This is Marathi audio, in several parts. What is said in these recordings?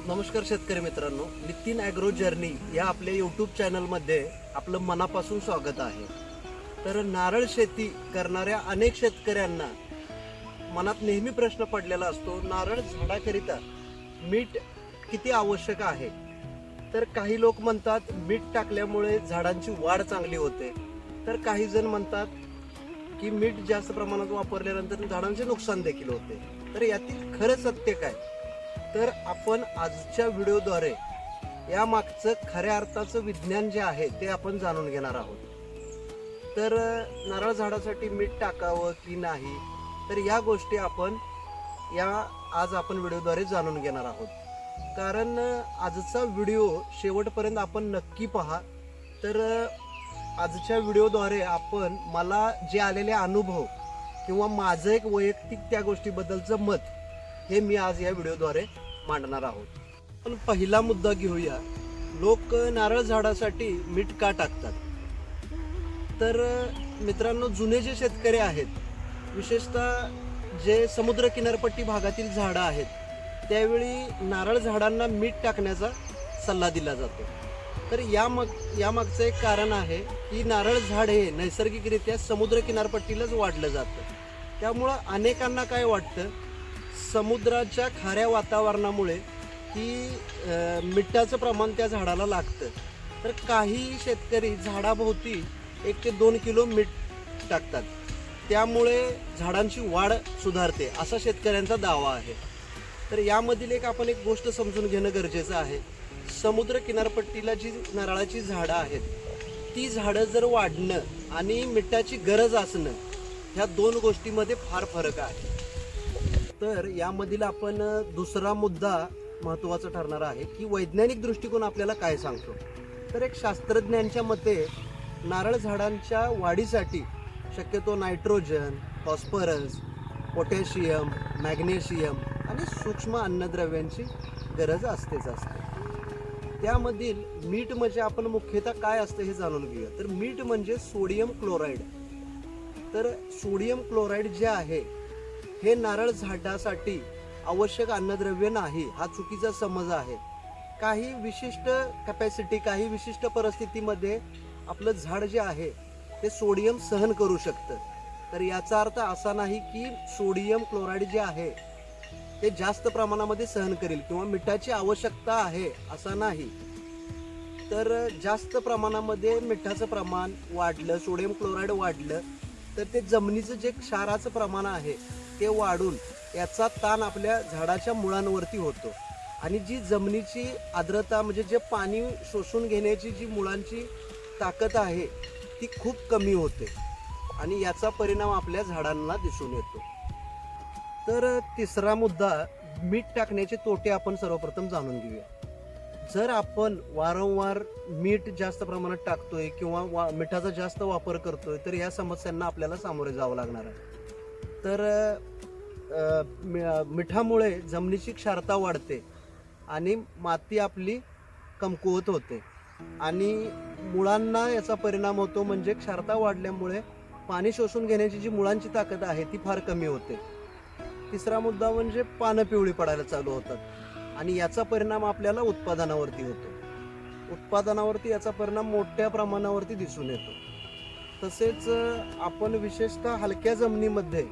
नमस्कार शेतकरी मित्रांनो, नितीन ॲग्रो जर्नी या आपल्या यूट्यूब चॅनलमध्ये आपलं मनापासून स्वागत आहे. तर नारळ शेती करणाऱ्या अनेक शेतकऱ्यांना मनात नेहमी प्रश्न पडलेला असतो, नारळ झाडाकरिता मीठ किती आवश्यक आहे. तर काही लोक म्हणतात मीठ टाकल्यामुळे झाडांची वाढ चांगली होते, तर काही जण म्हणतात की मीठ जास्त प्रमाणात वापरल्यानंतर झाडांचे नुकसान देखील होते. तर यातील खरं सत्य काय, तर आपण आजच्या व्हिडिओद्वारे या मागचं खऱ्या अर्थाचं विज्ञान जे आहे ते आपण जाणून घेणार आहोत. तर नारळ झाडासाठी मीठ टाकावं की नाही, तर या गोष्टी आपण आज व्हिडिओद्वारे जाणून घेणार आहोत. कारण आजचा व्हिडिओ शेवटपर्यंत आपण नक्की पहा. तर आजच्या व्हिडिओद्वारे आपण मला जे आलेले अनुभव किंवा माझं एक वैयक्तिक त्या गोष्टीबद्दलचं मत हे मी आज या व्हिडिओद्वारे मांडणार आहोत. पण पहिला मुद्दा घेऊया, लोक नारळ झाडासाठी मीठ का टाकतात. तर मित्रांनो, जुने जे शेतकरी आहेत, विशेषतः जे समुद्र किनारपट्टी भागातील झाडं आहेत, त्यावेळी नारळ झाडांना मीठ टाकण्याचा सल्ला दिला जातो. तर यामागचं एक कारण आहे की नारळ झाड हे नैसर्गिकरित्या समुद्र किनारपट्टीलाच वाढलं जातं. त्यामुळं अनेकांना काय वाटतं, समुद्राच्या खाऱ्या वातावरणामुळे की मिठाचं प्रमाण त्या झाडाला लागतं. तर काही शेतकरी झाडाभोवती 1 ते 2 किलो मीठ टाकतात, त्यामुळे झाडांची वाढ सुधारते असा शेतकऱ्यांचा दावा आहे. तर यामधील आपण एक गोष्ट समजून घेणं गरजेचं आहे. समुद्र किनारपट्टीला जी नारळाची झाडं आहेत, ती झाडं जर वाढणं आणि मिठाची गरज असणं, ह्या 2 गोष्टीमध्ये फार फरक आहे. तर यामधील आपण दुसरा मुद्दा महत्त्वाचा ठरणार आहे की वैज्ञानिक दृष्टिकोन आपल्याला काय सांगतो. तर एक शास्त्रज्ञांच्या मते नारळ झाडांच्या वाढीसाठी शक्यतो नायट्रोजन, फॉस्फरस, पोटॅशियम, मॅग्नेशियम आणि सूक्ष्म अन्नद्रव्यांची गरज असतेच असते. त्यामधील मीठ म्हणजे आपण मुख्यतः काय असतं हे जाणून घेऊया. तर मीठ म्हणजे सोडियम क्लोराईड. तर सोडियम क्लोराईड जे आहे हे नारळ झाडासाठी आवश्यक अन्नद्रव्य नाही, हा चुकीचा समज आहे. काही विशिष्ट कॅपॅसिटी, काही विशिष्ट परिस्थितीमध्ये आपलं झाड जे आहे ते सोडियम सहन करू शकतं. तर याचा अर्थ असा नाही की सोडियम क्लोराईड जे आहे ते जास्त प्रमाणामध्ये सहन करेल किंवा मिठाची आवश्यकता आहे असा नाही. तर जास्त प्रमाणामध्ये मिठाचं प्रमाण वाढलं, सोडियम क्लोराईड वाढलं, तर ते जमिनीचं जे क्षाराचं प्रमाण आहे ते वाढून याचा ताण आपल्या झाडाच्या मुळांवरती होतो आणि जी जमिनीची आर्द्रता म्हणजे जे पाणी शोषून घेण्याची जी मुळांची ताकद आहे ती खूप कमी होते आणि याचा परिणाम आपल्या झाडांना दिसून येतो. तर तिसरा मुद्दा, मीठ टाकण्याचे तोटे आपण सर्वप्रथम जाणून घेऊया. जर आपण वारंवार मीठ जास्त प्रमाणात टाकतोय किंवा मिठाचा जास्त वापर करतोय, तर या समस्यांना आपल्याला सामोरे जावं लागणार आहे. तर मिठामुळे जमिनीची क्षारता वाढते आणि माती आपली कमकुवत होते आणि मुळांना याचा परिणाम होतो. म्हणजे क्षारता वाढल्यामुळे पाणी शोषून घेण्याची जी मुळांची ताकद आहे ती फार कमी होते. तिसरा मुद्दा म्हणजे पानं पिवळी पडायला चालू होतात आणि याचा परिणाम आपल्याला उत्पादनावरती होतो. उत्पादनावरती याचा परिणाम मोठ्या प्रमाणावरती दिसून येतो. तसेच आपण विशेषतः हलक्या जमिनीमध्ये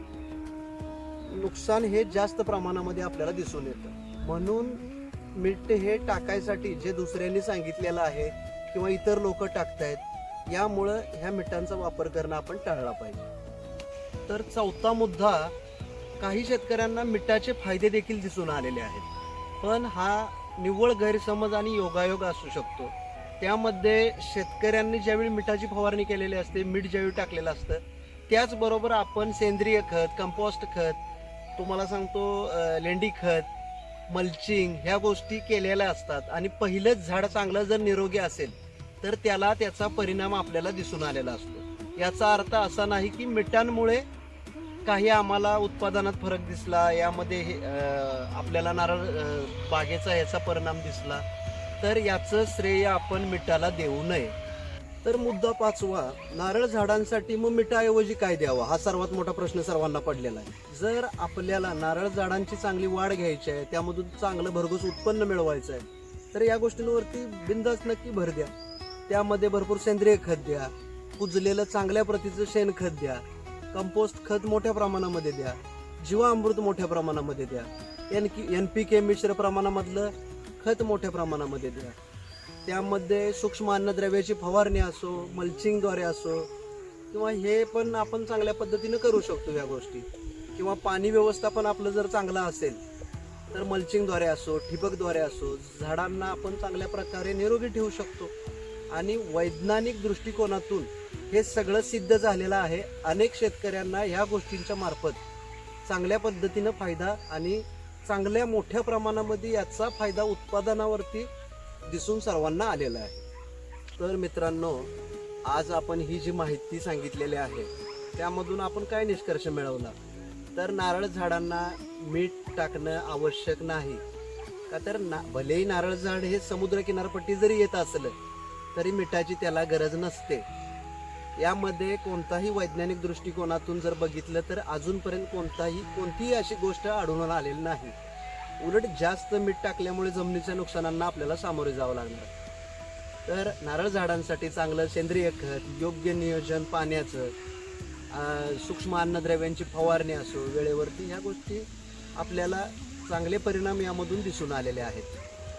नुकसान हे जास्त प्रमाणामध्ये आपल्याला दिसून येतं. म्हणून मीठ हे टाकायसाठी जे दुसऱ्यांनी सांगितलेलं आहे किंवा इतर लोक टाकतायत, यामुळं ह्या मिठांचा वापर करणं आपण टाळला पाहिजे. तर चौथा मुद्दा, काही शेतकऱ्यांना मिठाचे फायदे देखील दिसून आलेले आहेत, पण हा निव्वळ गैरसमज आणि योगायोग असू शकतो. त्यामध्ये शेतकऱ्यांनी ज्यावेळी मिठाची फवारणी केलेली असते, मीठ ज्यावेळी टाकलेलं असतं, त्याचबरोबर आपण सेंद्रिय खत, कंपोस्ट खत, तुम्हाला सांगतो लेंडी खत, मल्चिंग ह्या गोष्टी केलेल्या असतात आणि पहिलंच झाड चांगलं जर निरोगी असेल तर त्याचा परिणाम आपल्याला दिसून आलेला असतो. याचा अर्थ असा नाही की मिठांमुळे काही आम्हाला उत्पादनात फरक दिसला, यामध्ये आपल्याला नारळ बागेचा याचा परिणाम दिसला, तर याचं श्रेय आपण मिठाला देऊ नये. तर मुद्दा 5वा, नारळ झाडांसाठी मग मिठाऐवजी काय द्यावा, हा सर्वात मोठा प्रश्न सर्वांना पडलेला आहे. जर आपल्याला नारळ झाडांची चांगली वाढ घ्यायची आहे, त्यामधून चांगलं भरघोस उत्पन्न मिळवायचं आहे, तर या गोष्टींवरती बिनधास्त नक्की भर द्या. त्यामध्ये भरपूर सेंद्रिय खत द्या, कुजलेलं चांगल्या प्रतीचं शेणखत द्या, कंपोस्ट खत मोठ्या प्रमाणामध्ये द्या, जीवामृत मोठ्या प्रमाणामध्ये द्या, NPK मिश्र प्रमाणामधलं खत मोठ्या प्रमाणामध्ये द्या. त्यामध्ये सूक्ष्म अन्नद्रव्याची फवारणी असो, मल्चिंगद्वारे असो, किंवा हे पण आपण चांगल्या पद्धतीनं करू शकतो या गोष्टी. किंवा पाणी व्यवस्थापन आपलं जर चांगलं असेल तर मल्चिंगद्वारे असो, ठिबकद्वारे असो, झाडांना आपण चांगल्या प्रकारे निरोगी ठेवू शकतो. आणि वैज्ञानिक दृष्टिकोनातून हे सगळं सिद्ध झालेलं आहे. अनेक शेतकऱ्यांना ह्या गोष्टींच्या मार्फत चांगल्या पद्धतीनं फायदा आणि चांगल्या मोठ्या प्रमाणामध्ये याचा फायदा उत्पादनावरती दिसून सर्वांना आलेला आहे. तर मित्रांनो, आज आपण ही जी माहिती सांगितलेली आहे त्यामधून आपण काय निष्कर्ष मिळवला, तर नारळ झाडांना मीठ टाकणं आवश्यक नाही. का तर भलेही नारळ झाड हे समुद्र किनारपट्टी जरी येत असलं तरी मिठाची त्याला गरज नसते. यामध्ये कोणताही वैज्ञानिक दृष्टिकोनातून जर बघितलं तर अजूनपर्यंत कोणतीही अशी गोष्ट आढळून आलेली नाही. उलट जास्त मीठ टाकल्यामुळे जमिनीच्या नुकसानांना आपल्याला सामोरे जावं लागणार. तर नारळ झाडांसाठी चांगलं सेंद्रिय खत, योग्य नियोजन पाण्याचं, सूक्ष्म अन्नद्रव्यांची फवारणी असो वेळेवरती, ह्या गोष्टी आपल्याला चांगले परिणाम यामधून दिसून आलेले आहेत.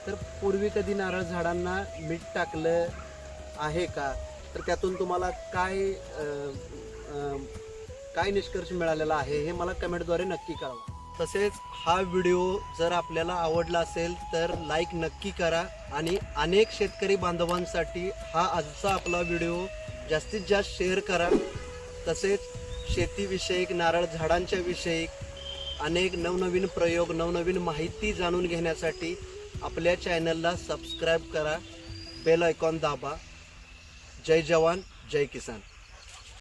तर पूर्वी कधी नारळ झाडांना मीठ टाकलं आहे का, तर त्यातून तुम्हाला काय निष्कर्ष मिळालेला आहे हे मला कमेंटद्वारे नक्की कळवा. तसेच हा व्हिडिओ जर आपल्याला आवडला असेल तर लाईक नक्की करा आणि अनेक शेतकरी बांधवांसाठी हा आजचा आपला व्हिडिओ जास्तीत जास्त शेअर करा. तसेच शेतीविषयक, नारळ झाडांच्या विषयक अनेक नवनवीन प्रयोग, नवनवीन माहिती जाणून घेण्यासाठी आपल्या चॅनलला सबस्क्राईब करा, बेल आयकॉन दाबा. जय जवान, जय किसान.